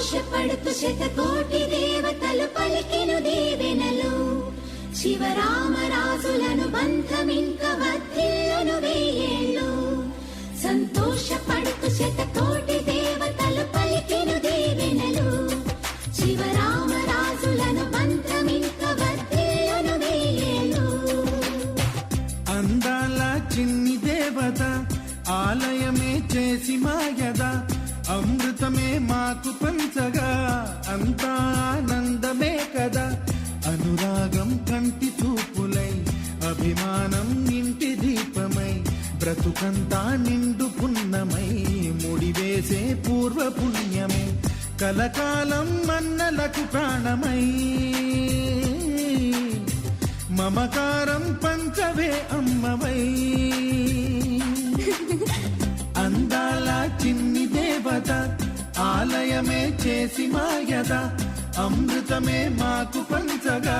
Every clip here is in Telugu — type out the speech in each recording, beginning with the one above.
సంతోషపడుతు శతకోటి దేవతలు పలికెను దీవెనలు శివరామరాజులను బంధమింక వర్ధిల్లును వేయేళ్ళు సంతోషపడుతు శతకోటి దేవతలు పలికెను దీవెనలు శివరామరాజులను బంధమింక వర్ధిల్లును వేయేళ్ళు అందాల చిన్ని దేవత ఆలయమే చేసి మాయద అమృతమే మాకు పంచగా అంతా ఆనందమే కదా అనురాగం కంటి చూపులై అభిమానం ఇంటి దీపమై బ్రతుకంతా నిండు పున్నమై ముడివేసే పూర్వ పుణ్యమే కలకాలం మన్నలకు ప్రాణమై మమకారం పంచవే అమ్మవై అందాల చిన్ని దేవత ఆలయమే చేసి మాయద అమృతమే మాకు పంచగా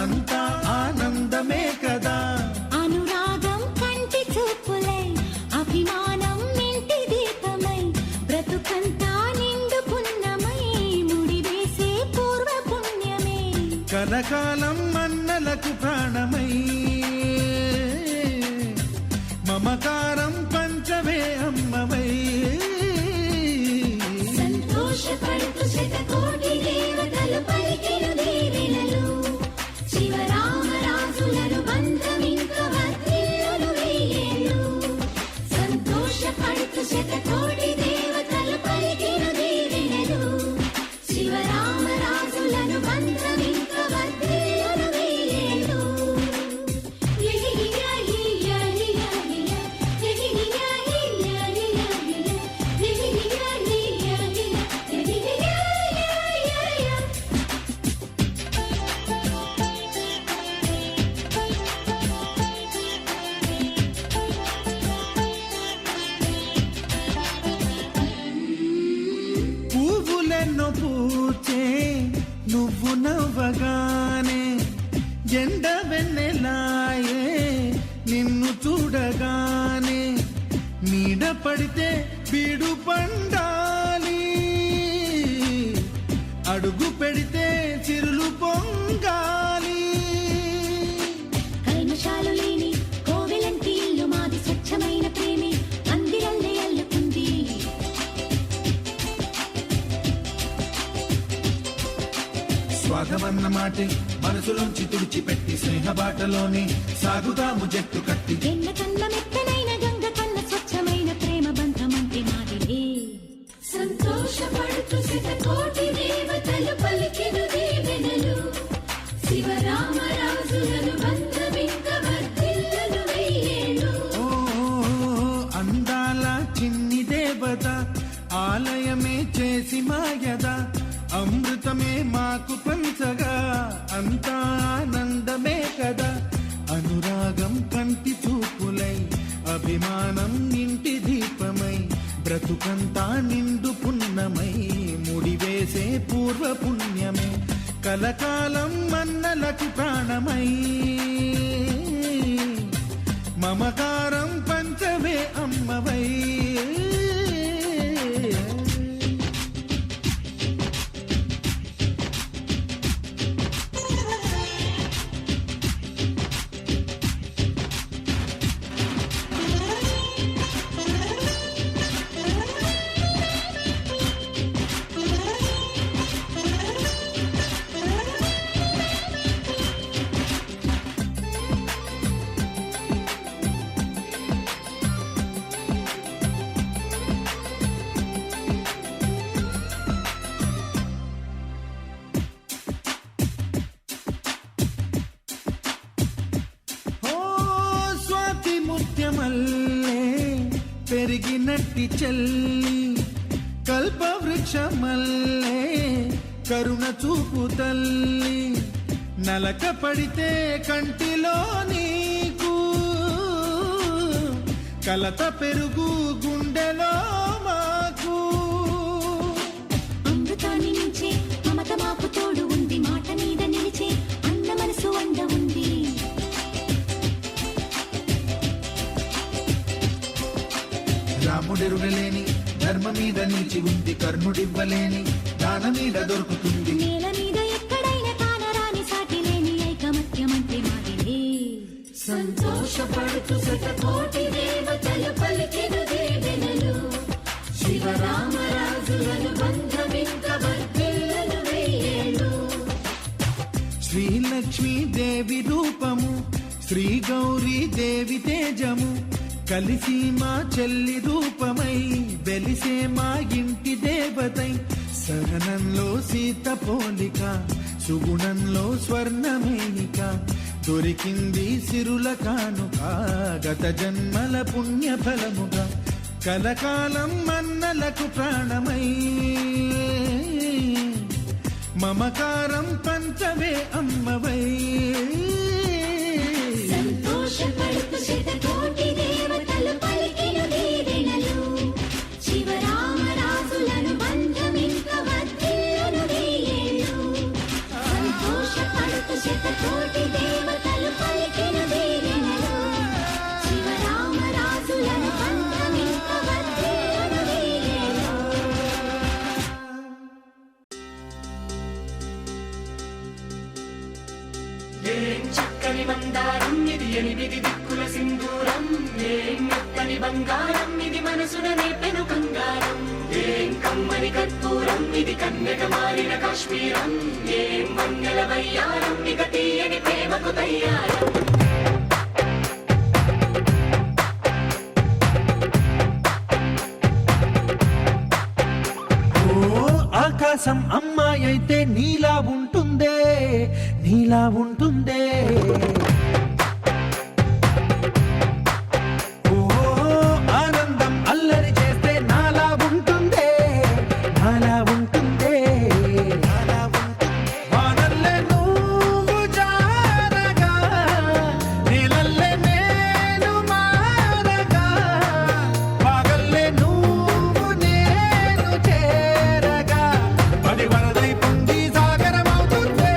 అంతా ఆనందమే కదా అనురాగం కంటి చూపులై అభిమానం ఇంటి దీపమై బ్రతుకంతా నిండు పున్నమై ముడివేసే పూర్వ పుణ్యమే కలకాలం మన్నలకు ప్రాణమై మమకారం పంచవే అమ్మవై సంతోషపడుతు శతకోటి దేవతలు పలికెను దీవెనలు శివరామరాజులను బంధమింక వర్ధిల్లును వేయేళ్ళు సంతోషపడుతు శతకోటి దేవతలు పలికెను దీవెనలు శివరామరాజులను బంధమింక వర్ధిల్లును వేయేళ్ళు పువ్వులెన్నో పూచే నువ్వు నవ్వగానే ఎండ వెన్నెలాయే నిన్ను చూడగానే నీడ పడితే బీడు పండాలి అడుగు పెడితే చిరులు పొంగాలి కల్మషాలు లేని కోవెలంటి ఇల్లు మాది స్వచ్ఛమైన ప్రేమే అందిరల్లే అల్లుకుంది స్వాగమన్న మాటే మనసులోంచి తుడిచిపెట్టి స్నేహబాటలోనే సాగుతాము జట్టు కట్టి ఎన్న కన్న మెత్తనైన గంగ కన్న స్వచ్ఛమైన ప్రేమ బంధమంటే మాదిలే సంతోషపడుతు శతకోటి దేవతలు పలికెను దీవెనలు శివరామరాజులను బంధమింక వర్ధిల్లును వేయేళ్ళు ఓ అందాల చిన్ని దేవత ఆలయమే చేసి మాయద అమృతమే మాకు పంచగా అంతా ఆనందమే కదా అనురాగం కంటి చూపులై అభిమానం ఇంటి దీపమై బ్రతుకంతా నిండు పున్నమై ముడివేసే పూర్వ పుణ్యమే కలకాలం మన్నలకు ప్రాణమై మమకారం పంచవే అమ్మవై మల్లే పెరిగినట్టి చెల్లి కల్పవృక్షమల్లే కరుణ చూపు తల్లి నలక పడితే కంటిలో నీకు కలత పెరుగు గుండెలో మాకు అమృతాన్ని మించే మమత మాకు తోడు ఉంది మాట మీద నిలిచే అన్న మనసు అండ ఉంది రాముడెరుగలేని ధర్మ మీద నిలిచి ఉంది కర్ణుడివ్వలేని దాన మీద దొరుకుతుంది. నేల మీద ఎక్కడైనా కానరాని సాటి లేని ఐకమత్యమంటే మాదిలే. సంతోషపడుతూ శతకోటి దేవతలు పలికిన దీవెనలు, శివరామరాజులను బంధమింక వర్ధిల్లును వెయ్యేళ్ళు. శ్రీలక్ష్మీ దేవి రూపము, శ్రీ గౌరీ దేవి తేజము, కలిసి మా చెల్లి రూపమై వెలిసే మా ఇంటి దేవతై. సహనంలో సీత పోలిక, సుగుణంలో స్వర్ణమేనిక, దొరికింది సిరుల కానుక గత జన్మల పుణ్య ఫలముగా. కలకాలం మన్నలకు ప్రాణమై మమకారం పంచవే అమ్మవై. సంతోషపడుతూ శతకోటి దేవతలు పలికిన దీవెనలు, శివరామరాజులను బంధమింక వర్ధిల్లును వెయ్యేళ్ళు. సంతోషపడుతూ శతకోటి దేవతలు పలికిన దీవెనలు, శివరామరాజులను బంధమింక వర్ధిల్లును వెయ్యేళ్ళు. ఏం చక్కని మందారం ఇది, ఎనిమిది దిక్కుల సింధూరం. ఏం మెత్తని బంగారం ఇది, మనసున నేపెను కంగారం. ఏం కమ్మని కర్పూరం ఇది, కన్యక మారిన కాశ్మీరం. ఏం వన్నెల వయ్యారం ఇక తీయని ప్రేమకు తయ్యారం. ఆకాశం అమ్మాయి అయితే నీలా ఉంటుందే, నీలా ఉంటుందే. ఓ ఆనందం అల్లరి చేస్తే నాలా ఉంటుందే, నాలా ఉంటుందే. వానల్లే నువ్వు జారగా, నీలల్లే నేను మారగా, వాగల్లే నువ్వు నేను చేరగా, అది వరదై పొంగి సాగరమవుతుందే.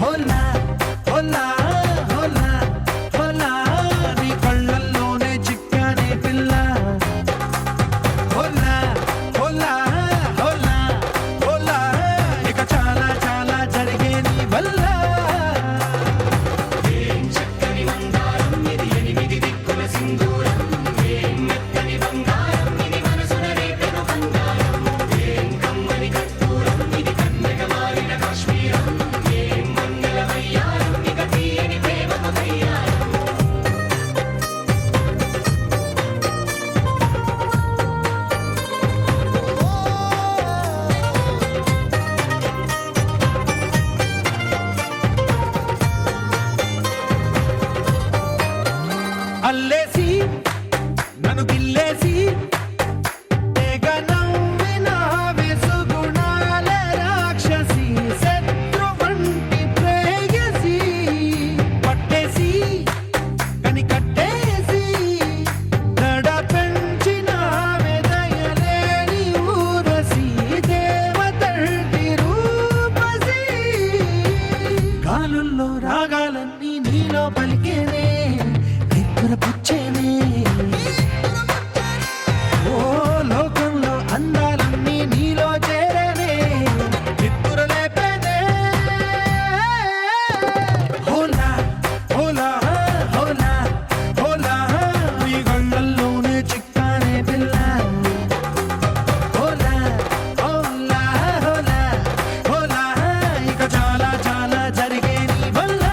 హోలా హోలా హోలా హోలా, నీ కళ్ళల్లోనే చిక్కానే పిల్ల. హోలా హోలా హోలా హోలా, ఇక చాలా చాలా జరిగే నీ వల్ల. ఏం చక్కని మందారం ఇది, ఎనిమిది దిక్కుల సింధూరం. ఏం మెత్తని బంగారం ఇది, మనసున రేపెను కంగారం. ఏం కమ్మని కర్పూరం ఇది, కన్యక మారిన కాశ్మీరం. ఏం వన్నెల వయ్యారం ఇక తీయని ప్రేమకు తయ్యారం. అల్లేసి నన్ను గిల్లేసి తెగ నవ్విన వెసుగుణాల రాక్షసి, శత్రువంటి ప్రేయసి, పట్టేసి కని కట్టేసి దడ పెంచిన దయలేని ఊరసి, దేవతంటి రూపసి. గాలుల్లో రాగాలన్నీ నీలో పలికేనే, నిద్ర పుచ్చేనే. ఓ లోకంలో అందాలన్నీ నీలో చేరేనే, నిద్ర లేపేనే. హోలా హోలా హోలా హోలా, నీ కళ్ళల్లోనే చిక్కానే పిల్ల. హోలా హోలా హోలా హోలా, ఇక చాలా చాలా జరిగే నీ వల్ల.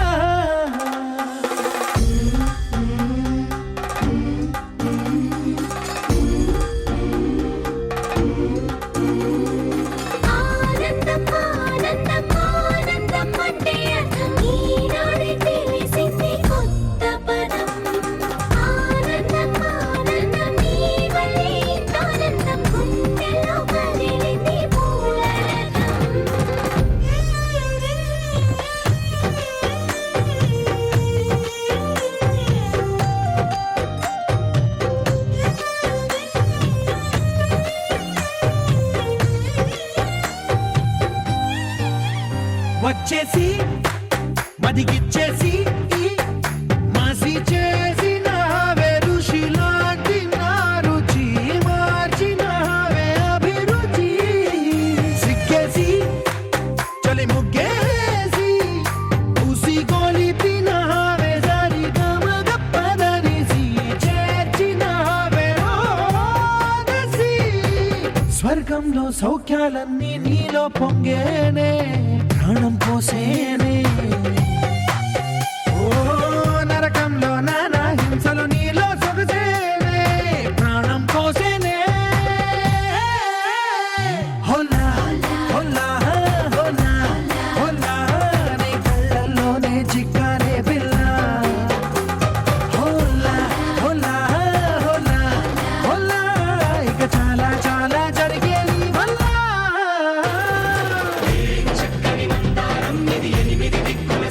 ఆనందం ఆనందం ఆనందం అంటే అర్థం ఈనాడే తెలిసింది కొత్త పదం. ఆనందం ఆనందం నీ వల్లే ఇంత ఆనందం, గుండెలో కదిలింది పూలరథం. వచ్చేసి మదిగిచ్చేసి మాసి చేసిన రుషి లాంటి నా రుచి మార్చి స్వర్గంలో సౌఖ్యాలన్నీ నీలో పొంగేనే ప్రాణం పోసేనే ఓ నరకంలో నానా హింసలు నీలో సొగసేనే ప్రాణం పోసేనే హోలా హోలా హోలా హోలా నీ కళ్ళల్లోనే చిక్కారే పిల్ల హోలా హోలా హోలా హోలా ఇక చాలా చాలా జరిగే నీ వల్ల చక్కని మందారం ఇది ఎనిమిది దిక్కుల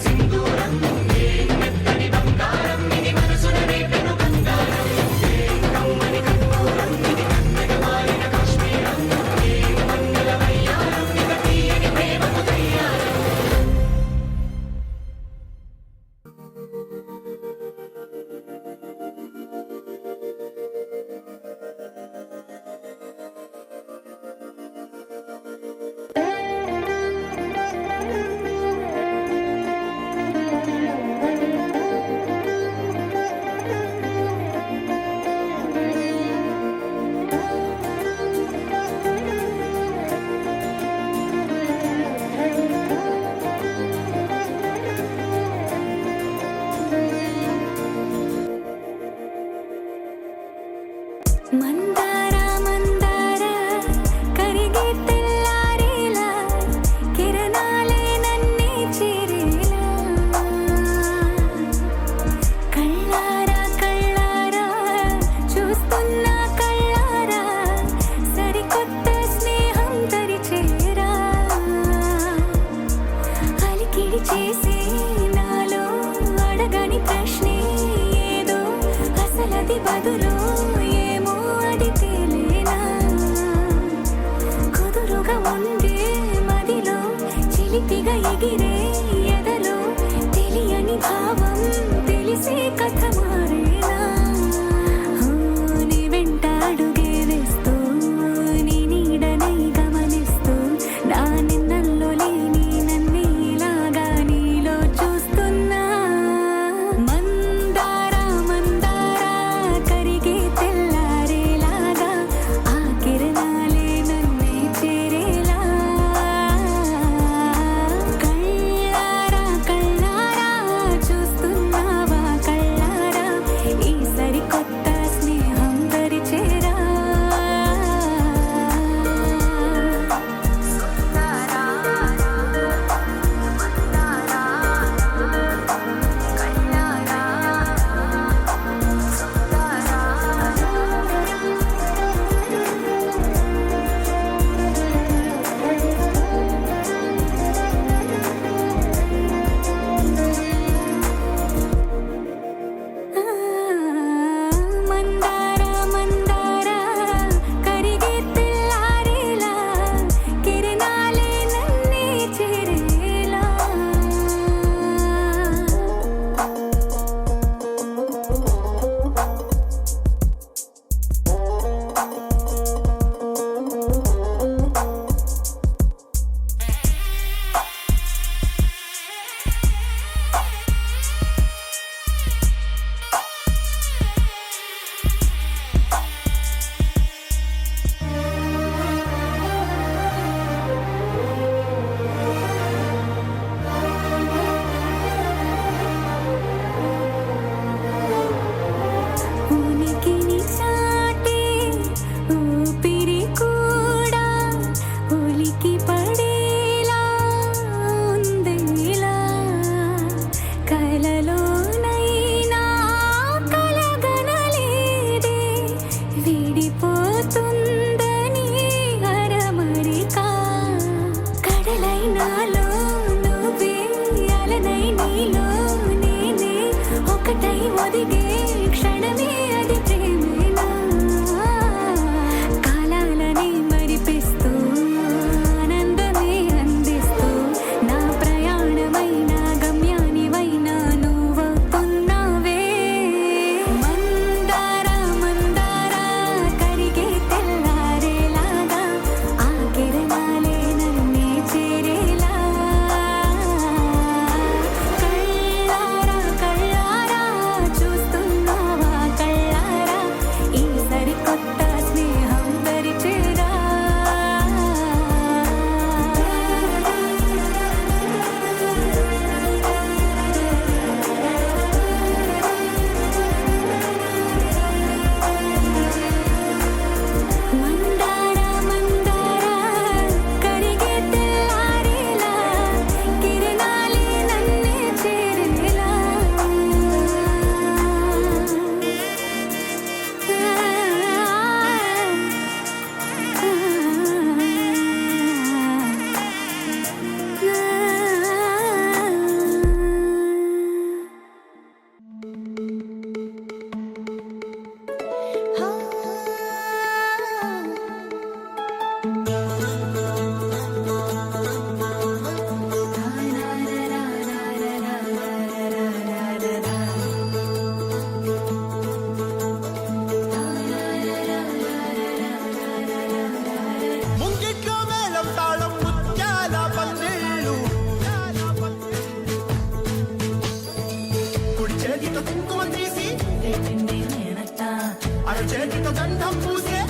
చేతితో గంధం పూసే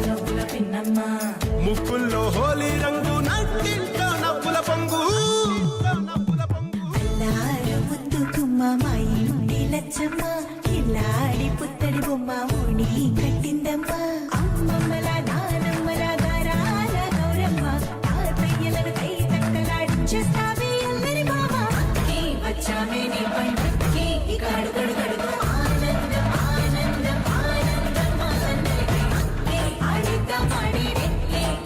నవ్వుల పిన్నమ్మ ముక్కుల్లో హోలీ రంగు నట్టింట్లో నవ్వుల పొంగు అల్లారు ముద్దు గుమ్మ మా ఇంటి లచ్చమ్మ ఇల్లాడి పుత్తడి బొమ్మ ఓణి కట్టిందమ్మ అమ్మమ్మల నానమ్మల గారాల గౌరమ్మ తాతయ్యలను కై తక్కలాడించేస్తావే అల్లరి మామ వచ్చామే నీ పంటకి ఇక అడుగడు గడుగు ఆనందం ఆనందం ఆనందం ఆనందం ఆడిద్దాం ఆడిడే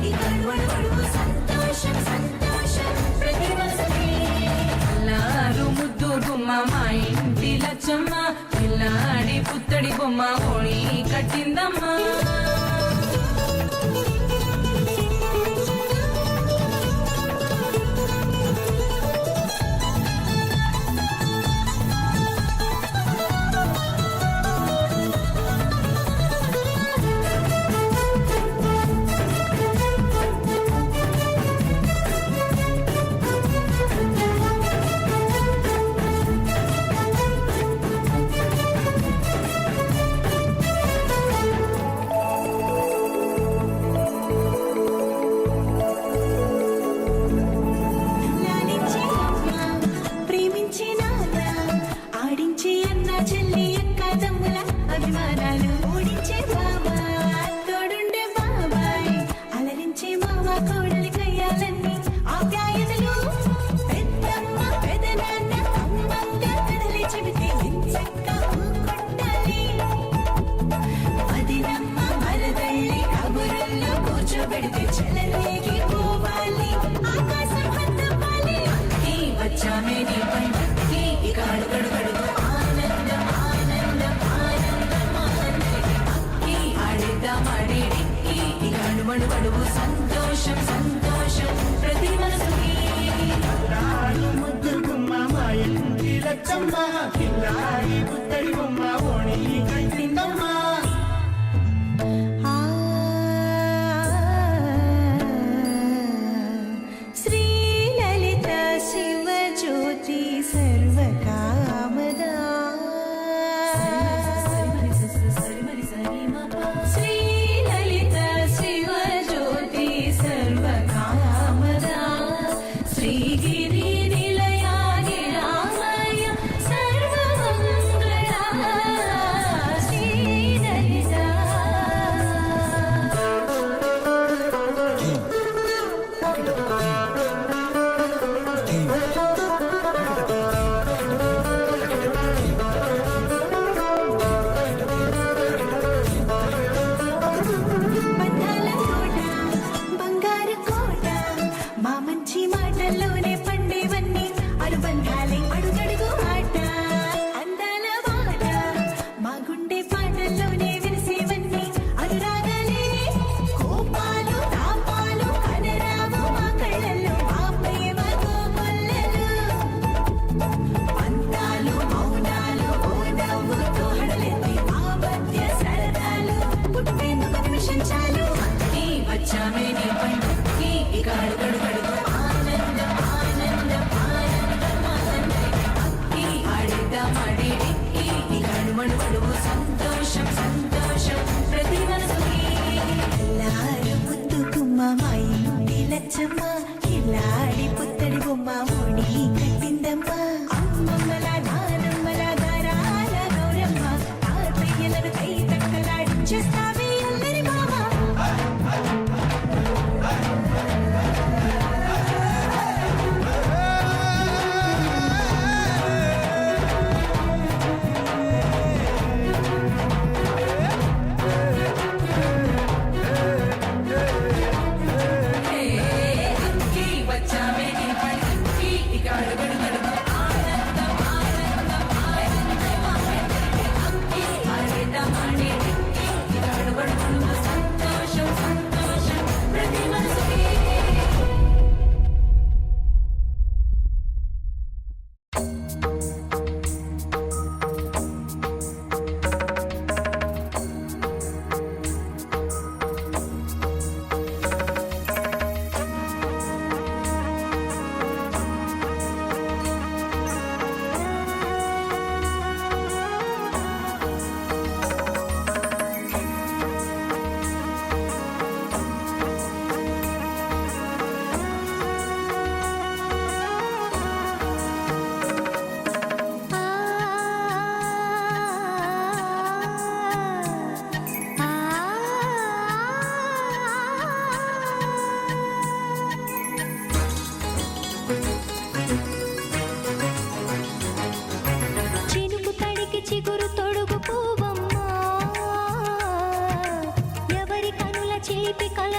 ఇక అడుగడు సంతోషం సంతోషం ప్రతి మనసుకి అల్లారు ముద్దు గుమ్మ మా ఇంటి లచ్చమ్మ పిల్లాడి పుత్తడి బొమ్మ ఓణి కట్టిందమ్మా లాలించే అమ్మ ప్రేమించే నాన్న ఆడించే అన్న చెల్లి అక్క తమ్ముల అభిమానాలు ఓడించే బావ తోడుండే బాబాయ్ అలరించే మామ కోడలి కయ్యాలన్నీ ఆప్యాయతలు పెద్దమ్మ పెదనాన్న అమ్మంగా కథలే చెబితే ఎంచక్క కొట్టాలి అదినమ్మ మరదళ్ళి కబురుల్లో కూర్చోబెడితే చెలరేగి పోవాలి ఆకాశం హద్దుపాలి వచ్చామే నీ పంటకి ఇక అడుగడు గడుగు ఆనందం ఆనందం ఆనందం ఆనందం ఆడిద్దాం ఆడేడి ఇక అడుమడు గడుగు సంతోషం సంతోషం ప్రతి మనసుకి ముద్దు గుమ్మ మా ఇంటి లచ్చమ్మ పిల్లాడి పుత్తడి బొమ్మ ఓణి కట్టిందమ్మా శ్రీ లలిత శివ జ్యోతి సర్వకామదా శ్రీ లలిత శివ జ్యోతి సర్వకామదా శ్రీగిరి నిలయాని రామయ సర్వమంగళ శ్రీ లలిత బంధాల కోట బంగారు కోట మా మంచి మాటల్లోనే పండేవన్నీ అనుబంధాలే అడుగడుగు ఆట అందాల వాట మా గుండె పాటల్లోనే విరిసేవన్నీ అనురాగాలే కోపాలు తాపాలు కనరావు మా కళ్ళల్లో మా ప్రేమ కోకొల్లలు పంతాలు మౌనాలు ఓ నవ్వుతో హడలెత్తి మా మధ్య సరదాలు పుట్టేందుకు నిమిషం చాలు వచ్చామే నీ పంటకి ఇక అడుగడు గడుగు ఆనందం ఆనందం ఆనందం ఆనందం ఆడిద్దాం ఆడేడి ఇక అడుమడు గడుగు సంతోషం సంతోషం ప్రతి మనసుకి ఎల్లారు ముద్దు గుమ్మ మా ఇంటి లచ్చమ్మ ఇల్లాడి పుత్తడి బొమ్మ ఓణి కట్టిందమ్మ అమ్మమ్మల నానమ్మల గారాల గౌరమ్మ తాతయ్యలను కై తక్కలాడించేస్తావే అల్లరి మామ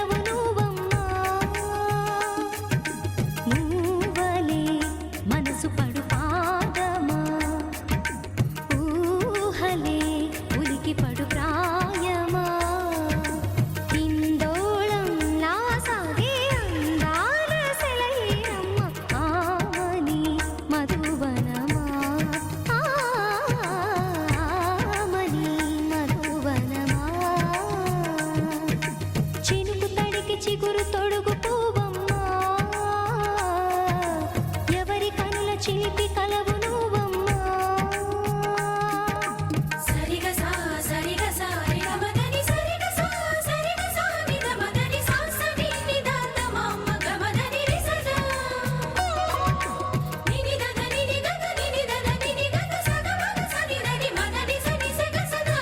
కలవు నువ్వమ్మా నువ్వలే మనసు పడు పాదమా ఊహలే ఉలికి పడు ప్రాయమా ఇందోళం నా సాగే అందాల సెలయేరమ్మ ఆమని మధువనమా ఆమని మధువనమా చినుకు తడికి చిగురు తొడుగు పువ్వమ్మా ఎవరి కనుల చిలిపి కలవు నువ్వమ్మా సరిగసా సరిగసా రిగమదని సరిగసా సరిగసా నిగమదని సాసని నిదాత మామ గమదని రిసజా నినిదద నినిదద నినిదద నినిదద సగమగ సనిదని మదని సని సగసదా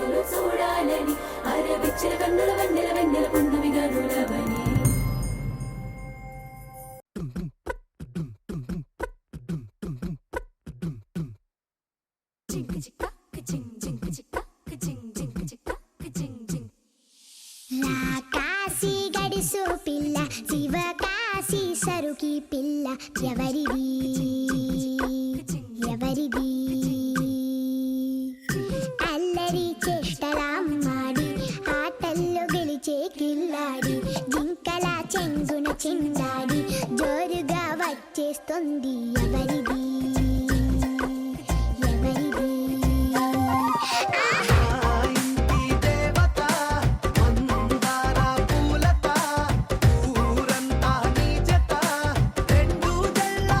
సొగసులు చూడాలని అరవిచ్చిన కన్నుల వెన్నెల వెన్నెల పున్నమిగా నులవని జింక చిక్క జింక్ జింక చిక్క జింక్ జింక చిక్క జింక్ జింక్ కాశీ గడిసు పిల్ల శివకాశీ సరుకి పిల్ల ఎవరిది ఎవరిది అల్లరి చేష్టలామ్మాడి ఆటల్లో గెలిచే కిల్లాడి జింకల చెంగున చిందాడి జోరుగా వచ్చేస్తుంది ఎవరిది ఎవరిది ఇంటి దేవత మందార పూలత ఊరంతా నీ జత రెండు జల్ల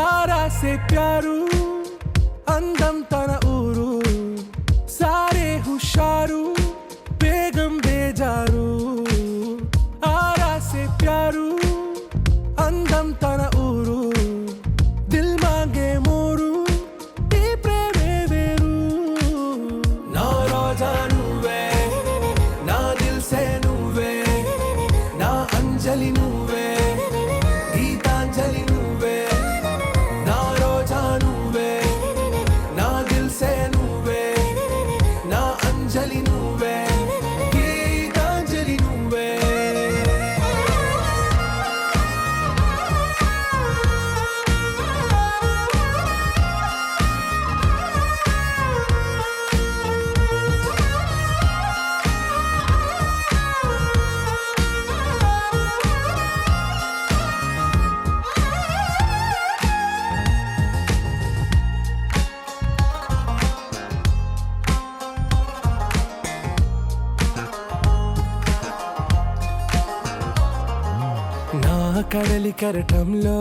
ఆరా సే ప్యారు అందం తన ఊరు సారే హుషారు బేగం బేజారు ఆరా సే ప్యారు అందం తన ఊరు దిల్ మాంగే మోరు ఈ ప్రేమే వేరు నా రోజా నువ్వే నా దిల్ సే నువ్వే నా అంజలి నువ్వే గీతాంజలి నువ్వే నా రోజా నువ్వే నా దిల్ సే నువ్వే నా అంజలి నువ్వే గీతాంజలి నువ్వే నా కడలి కరటంలో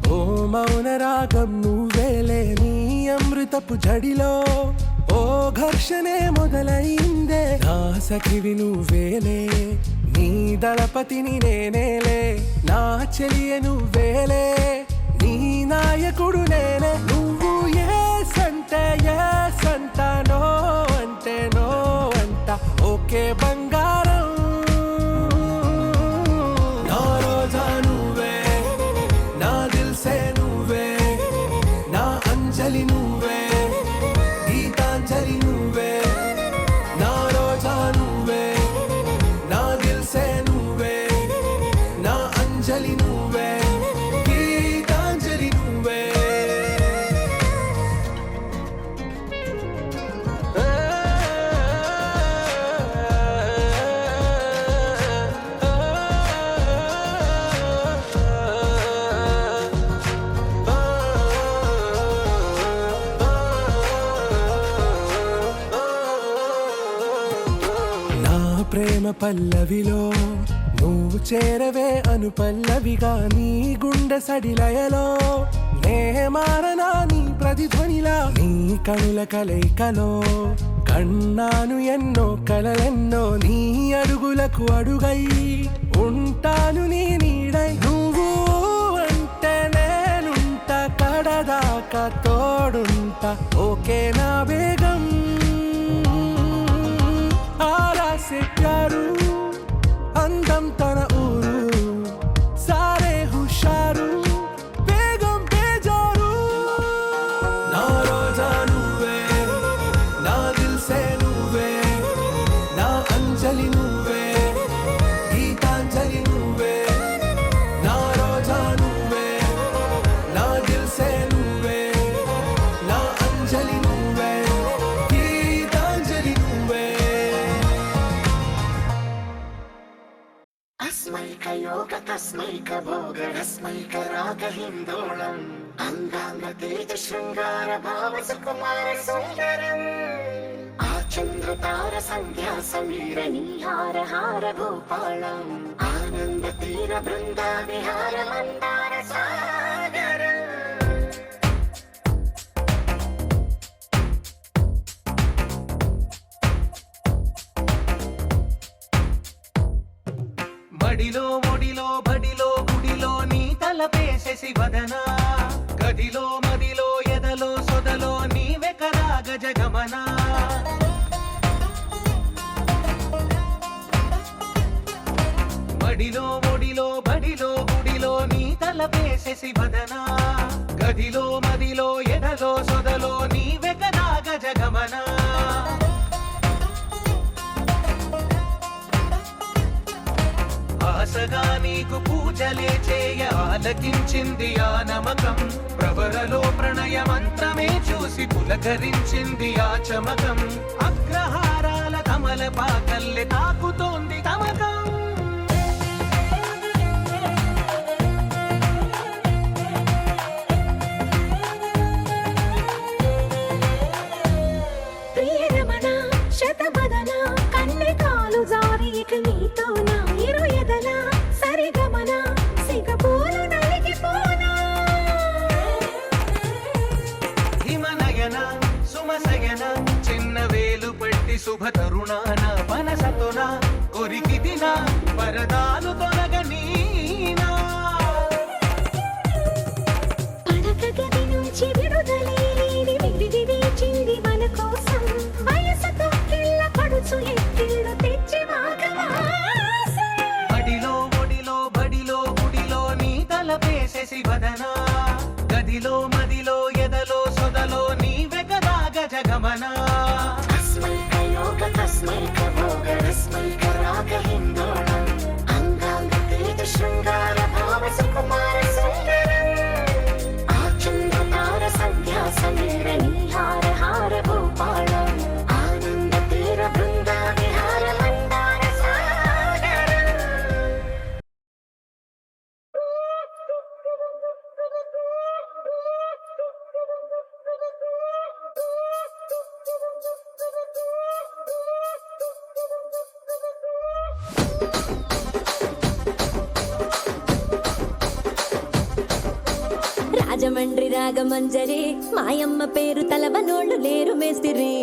ఓ మౌన రాగం నువ్వేలే నీ అమృతపు జడిలో ఓ ఘర్షణే మొదలైందే నా సఖివి నువ్వేలే నీ దళపతిని నేనేలే నా చెలియ నువ్వేలే నీ నాయకుడు నేనే నువ్వు ఏ సంట నో అంటే నో అంట ఓకే బంగారం నా రోజా నువ్వే నా దిల్ సే నువ్వే నా అంజలి నువ్వే గీతాంజలి నువ్వే నా రోజా నువ్వే నా దిల్ సే నువ్వే నా అంజలి నువ్వే గీతాంజలి నువ్వే నా ప్రేమ పల్లవిలో నువ్వు చేరవే అను పల్లవిగా నీ గుండె సడిలయలో నే మారనా నీ ప్రతిధ్వనిలా నీ కనుల కలయికలో కన్నాను ఎన్నో కలలెన్నో నీ అడుగులకు అడుగై ఉంటాను నీ నీడై నువ్వు అంటే నేనుంట కడదాకా తోడుంట ఓకే నా బేగం ఆరా సే ప్యారు అందం తన ఊరు సారే హుషారు బేగం బేజారు నా రోజా నువ్వే నా దిల్ సే నువ్వే నా అంజలి నువ్వే గీతాంజలి నువ్వే నా రోజా నువ్వే నా దిల్ సే నువ్వే నా అంజలి నువ్వే గీతాంజలి నువ్వే अस्मैक योग तस्मैक भोग रस्मैक राग हिन्दोळम् अङ्गाङ्ग तेज शृङ्गार भाव सुकुमार सुन्दरम् आचन्द्र तार सन्ध्या समीर नीहार हार भूपालम् आनन्द तीर बृन्दा विहार मन्दार सागरम् మడిలో ఒడిలో బడిలో గుడిలో నీ తలపేసేసి వదనా గదిలో మదిలో ఎదలో సొదలో నీవే కదా గజగమనా మడిలో ఒడిలో బడిలో గుడిలో నీ తలపేసేసి వదనా గదిలో మదిలో ఎదలో సొదలో నీవే కదా గజగమనా ఆశగా నీకు పూజలే చేయ ఆలకించింది ఆ నమకం ప్రవరలో ప్రణయ మంత్రమే చూసి పులకరించింది ఆ చమకం అగ్రహారాల కమల పాకల్లె తాకుతోంది తమకం ప్రియరమణ శతబదన కన్నెకాలు జారి ఇక నీతో నా ఇరు ఎదల సరిగమన సిగపూలు నలిగిపోనా తరుణాన మనసతోన కొరికి దిన వరదాలు తొలగనీనా పడక గది నుంచి విడుదలేని విడిచింది మన కోసం వయసుతో కిళ్ళ పడుచు ఎత్తిళ్ళు తెచ్చి బడిలో ఒడిలో బడిలో గుడిలో నీ తలపేసేసి వదనా గదిలో మదిలో ఎదలో సొదలో నీ వెగదాగ జగమనా తస్మై కయోగ తస్మై కభోగ రస్మై కరాగ హిందోళం అంగాంగ తేజ శృంగార భావ సుకుమార సుందరం ఆ చంద్రతార సంధ్యా సమీర నీహార హార భూపాళం ఆనంద తీర బృందా విహార మందార సాగరం రాజమండ్రి రాగమంజరి మాయమ్మ పేరు తలవనోళ్ళు లేరు మేస్తిరి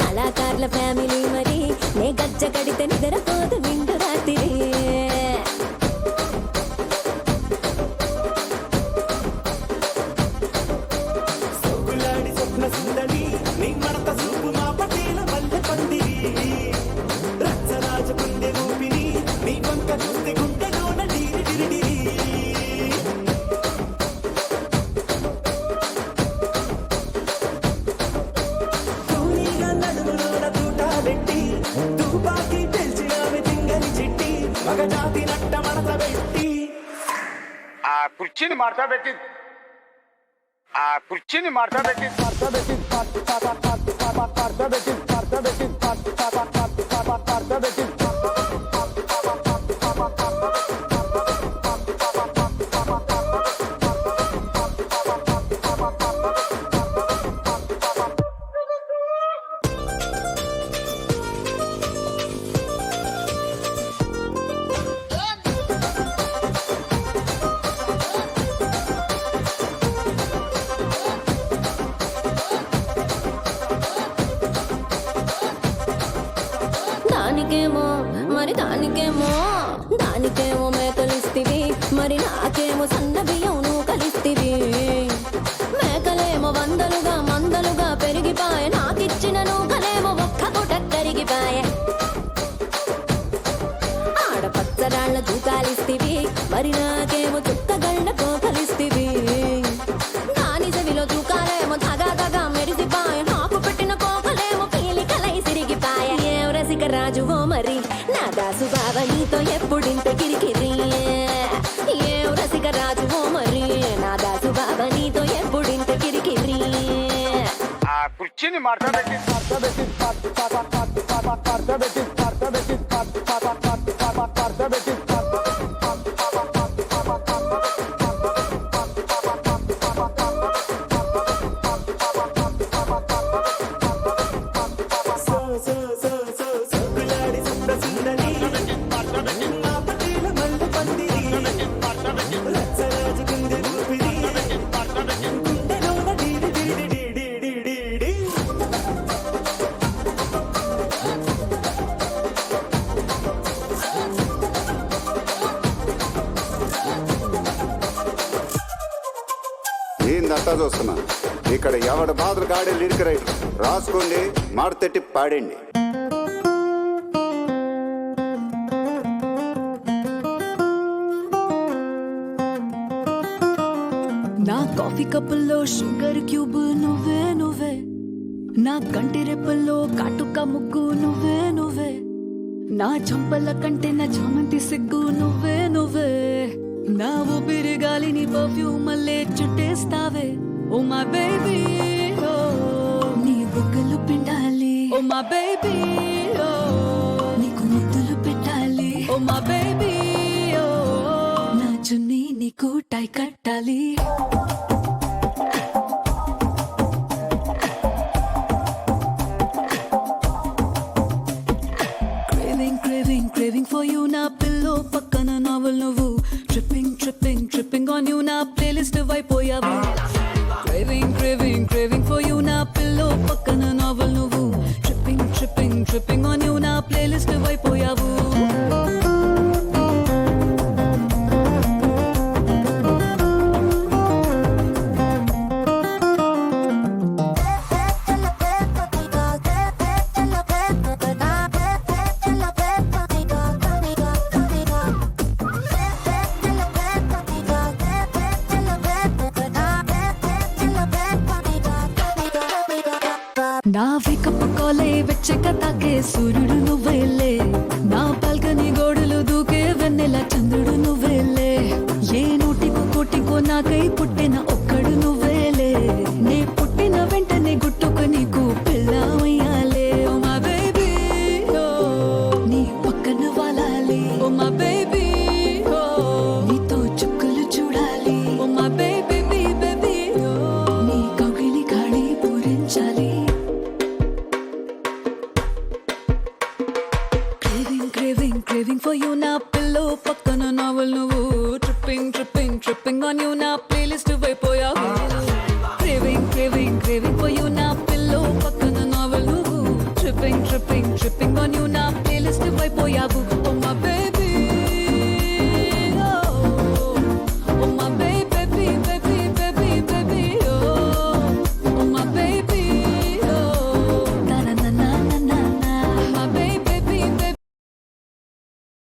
కళాకారుల ఫ్యామిలీ మరి నే గజ్జ కడితే నిద్రపోదు నిండు రాత్రి సోకులాడి స్వప్న సుందరి నీ మడత సూపు మా పటేల మల్లె పందిరి రచ్చరాజ గుండె ఊపిరి నీ వంక చూస్తే గుండెలోన డీరి డిరిడిరి కూలీగా నడుములోన తూటాలెట్టి తుపాకీ పెంచినామె తింగని చిట్టి మగ జాతి నట్ట మడత పెట్టి ఆ కుర్చీని మార్తా పెట్టి ఆ కుర్చీని మార్తా పెట్టి దానికేమో మరి దానికేమో మేకలిస్తివి మరి నాకేమో సన్న బియ్యం నువ్వు కలిస్తివి మేకలేమో వందలుగా మందలుగా పెరిగిపాయ నాకిచ్చిన నూకలేమో ఒక్క పూట కరిగిపాయ ఆడపచ్చరాళ్ళ దూకాలిస్తివి మరి నాకేమో చుక్కగళ్ళ కోకలిస్తివి దాని చెవిలో దూకాలేమో దగా దగా మెరిసిపాయ నాకు పెట్టిన కోకలేమో పీలికలై సిరిగిపాయ ఏం రసిక రాజువో మరి నా దాసు బావ నీతో ఎప్పుడింత కిరికిరి ఏం రసిక రాజువో మరి నా దాసు బావ నీతో ఎప్పుడింత కిరికిరి ఆ కుర్చీని మార్తా పెట్టి సోకులాడి స్వప్న సుందరి మా పటేల మల్లె పందిరి రచ్చరాజ గుండె ఊపిరి గుండెలోన డీరి డీరి డీరి డీరి డీరి ఏందంతా చూస్తున్నా ఇక్కడ ఎవడ బాధలు కాడే లిరిక్ రైటర్ రాసుకోండి మాడతెట్టి పాడండి నా కాఫీ కప్పుల్లో షుగర్ క్యూబ్ నువ్వే నువ్వే నా కంటి రెప్పల్లో కాటుక ముగ్గు నువ్వే నువ్వే నా చంపల కంటే నా చామంతి సిగ్గు నువ్వే నువ్వే నా ఊపిరి గాలిని పర్ఫ్యూమ్ మల్లే చుట్టేస్తావే ఓ మా బేబీ ఓ నీ బుగ్గలు పిండాలి ఓ మా బేబీ ఓ నీకు ముద్దులు పెట్టాలి ఓ మా బేబీ ఓ నా చున్నీ నీకు టై కట్టాలి Craving for you na pillow pakkana novel nuvu tripping on you na playlist vaipoyavu craving for you na pillow pakkana novel nuvu tripping నా వేకప్ కాలే వెచ్చక తాకే సూర్యుడు నువ్వేలే నా బాల్కనీ గోడలు దూకే వెన్నెల చంద్రుడు నువ్వేలే ఏ నోటికో కోటికో నాకై పుట్టిన ఒక్కడు నువ్వేలే నే పుట్టిన వెంటనే గుట్టుకు నీకు పిల్లమయ్యాలే ఓ మా బేబీ ఓ నీ పక్కన వాలాలి ఓ మా బేబీ ఓ నీతో చుక్కలు చూడాలి ఓ మా బేబీ బేబీ ఓ నీ కౌగిలి కాడి పూరించాలి Craving for you నా పిల్లో పక్కన నావల్ నువ్వు tripping on you నా ప్లేలిస్ట్ అయిపోయావు craving for you నా పిల్లో పక్కన నావల్ నువ్వు tripping on you నా ప్లేలిస్ట్ అయిపోయావు